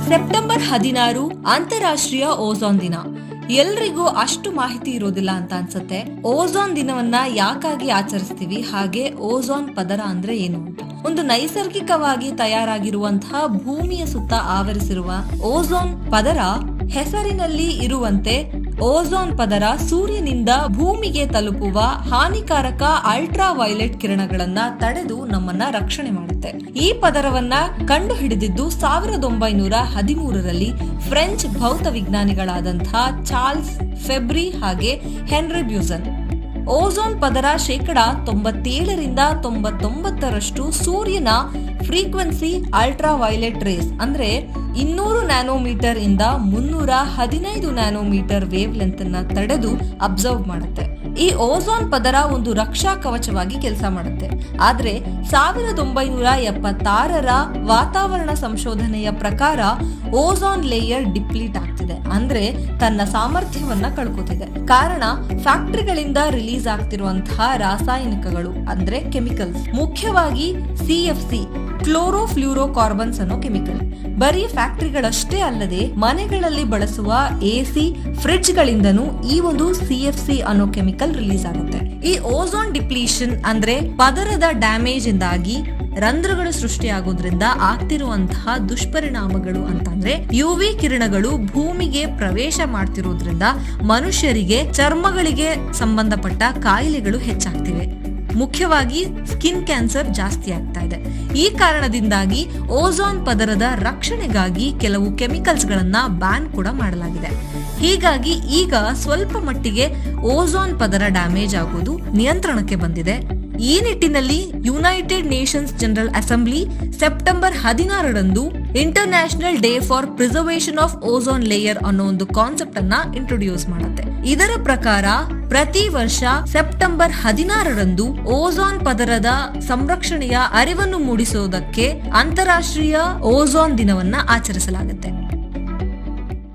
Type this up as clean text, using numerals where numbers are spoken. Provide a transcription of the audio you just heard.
September 16 ಅಂತಾರಾಷ್ಟ್ರೀಯ ozone ದಿನ. ಎಲ್ರಿಗೂ ಅಷ್ಟು ಮಾಹಿತಿ ಇರೋದಿಲ್ಲ ಅಂತ ಅನ್ಸುತ್ತೆ. ಓಝೋನ್ ದಿನವನ್ನ ಯಾಕಾಗಿ ಆಚರಿಸ್ತೀವಿ, ಹಾಗೆ ಓಝೋನ್ ಪದರ ಅಂದ್ರೆ ಏನು ಅಂತ. ಒಂದು ನೈಸರ್ಗಿಕವಾಗಿ ತಯಾರಾಗಿರುವಂತಹ ಭೂಮಿಯ ಸುತ್ತ ಆವರಿಸಿರುವ ಓಝೋನ್ ಪದರ ಹೆಸರಿನಲ್ಲಿ ಇರುವಂತೆ ಓಝೋನ್ ಪದರ ಸೂರ್ಯನಿಂದ ಭೂಮಿಗೆ ತಲುಪುವ ಹಾನಿಕಾರಕ ಅಲ್ಟ್ರಾ ವೈಲೆಟ್ ಕಿರಣಗಳನ್ನ ತಡೆದು ನಮ್ಮನ್ನ ರಕ್ಷಣೆ ಮಾಡುತ್ತೆ. ಈ ಪದರವನ್ನ ಕಂಡು ಹಿಡಿದಿದ್ದು 1913ರಲ್ಲಿ ಫ್ರೆಂಚ್ ಭೌತ ವಿಜ್ಞಾನಿಗಳಾದಂತಹ ಚಾರ್ಲ್ಸ್ ಫೆಬ್ರಿ ಹಾಗೆ ಹೆನ್ರಿ ಬ್ಯೂಸನ್. ಓಝೋನ್ ಪದರ 97ರಿಂದ 99% ಸೂರ್ಯನ ಫ್ರೀಕ್ವೆನ್ಸಿ ಅಲ್ಟ್ರಾ ವೈಲೆಟ್ ರೇಸ್ ಅಂದ್ರೆ 200 ನ್ಯಾನೋಮೀಟರ್ ಇಂದ 315 ನ್ಯಾನೋಮೀಟರ್ ವೇವ್ ಲೆಂತ್ ಅನ್ನ ತಡೆದು ಅಬ್ಸರ್ವ್ ಮಾಡುತ್ತೆ. ಈ ಓಝೋನ್ ಪದರ ಒಂದು ರಕ್ಷಾ ಕವಚವಾಗಿ ಕೆಲಸ ಮಾಡುತ್ತೆ. ಆದ್ರೆ 1976ರ ವಾತಾವರಣ ಸಂಶೋಧನೆಯ ಪ್ರಕಾರ ಓಝೋನ್ ಲೇಯರ್ ಡಿಪ್ಲೀಟ್ ಆಗ್ತಿದೆ, ಅಂದ್ರೆ ತನ್ನ ಸಾಮರ್ಥ್ಯವನ್ನ ಕಳ್ಕೊತಿದೆ. ಕಾರಣ ಫ್ಯಾಕ್ಟರಿಗಳಿಂದ ರಿಲೀಸ್ ಆಗ್ತಿರುವಂತಹ ರಾಸಾಯನಿಕಗಳು ಅಂದ್ರೆ ಕೆಮಿಕಲ್ಸ್, ಮುಖ್ಯವಾಗಿ CFC ಕ್ಲೋರೋಫ್ಲೂರೋಕಾರ್ಬನ್ಸ್ ಅನ್ನೋ ಕೆಮಿಕಲ್. ಬರೀ ಫ್ಯಾಕ್ಟರಿಗಳಷ್ಟೇ ಅಲ್ಲದೆ ಮನೆಗಳಲ್ಲಿ ಬಳಸುವ AC, ಫ್ರಿಡ್ಜ್ ಗಳಿಂದನೂ ಈ ಒಂದು CFC ಅನ್ನೋ ಕೆಮಿಕಲ್ ರಿಲೀಸ್ ಆಗುತ್ತೆ. ಈ ಓಝೋನ್ ಡಿಪ್ಲೀಷನ್ ಅಂದ್ರೆ ಪದರದ ಡ್ಯಾಮೇಜ್ ಇಂದಾಗಿ ರಂಧ್ರಗಳು ಸೃಷ್ಟಿಯಾಗೋದ್ರಿಂದ ಆಗ್ತಿರುವಂತಹ ದುಷ್ಪರಿಣಾಮಗಳು ಅಂತಂದ್ರೆ UV ಕಿರಣಗಳು ಭೂಮಿಗೆ ಪ್ರವೇಶ ಮಾಡ್ತಿರೋದ್ರಿಂದ ಮನುಷ್ಯರಿಗೆ ಚರ್ಮಗಳಿಗೆ ಸಂಬಂಧಪಟ್ಟ ಕಾಯಿಲೆಗಳು ಹೆಚ್ಚಾಗ್ತಿವೆ. ಮುಖ್ಯವಾಗಿ ಸ್ಕಿನ್ ಕ್ಯಾನ್ಸರ್ ಜಾಸ್ತಿ ಆಗ್ತಾ ಇದೆ. ಈ ಕಾರಣದಿಂದಾಗಿ ಓಝೋನ್ ಪದರದ ರಕ್ಷಣೆಗಾಗಿ ಕೆಲವು ಕೆಮಿಕಲ್ಸ್ ಗಳನ್ನ ಬ್ಯಾನ್ ಕೂಡ ಮಾಡಲಾಗಿದೆ. ಹೀಗಾಗಿ ಈಗ ಸ್ವಲ್ಪ ಮಟ್ಟಿಗೆ ಓಝೋನ್ ಪದರ ಡ್ಯಾಮೇಜ್ ಆಗೋದು ನಿಯಂತ್ರಣಕ್ಕೆ ಬಂದಿದೆ. ಈ ನಿಟ್ಟಿನಲ್ಲಿ United Nations General Assembly September 16ರಂದು international day for preservation of ozone layer ಅನ್ನೋ ಒಂದು ಕಾನ್ಸೆಪ್ಟ್ ಅನ್ನ ಇಂಟ್ರೊಡ್ಯೂಸ್ ಮಾಡುತ್ತೆ. ಇದರ ಪ್ರಕಾರ ಪ್ರತಿ ವರ್ಷ ಸೆಪ್ಟೆಂಬರ್ 16ರಂದು ಓಝೋನ್ ಪದರದ ಸಂರಕ್ಷಣೆಯ ಅರಿವನ್ನು ಮೂಡಿಸುವುದಕ್ಕೆ ಅಂತಾರಾಷ್ಟ್ರೀಯ ಓಝೋನ್ ದಿನವನ್ನ ಆಚರಿಸಲಾಗುತ್ತೆ.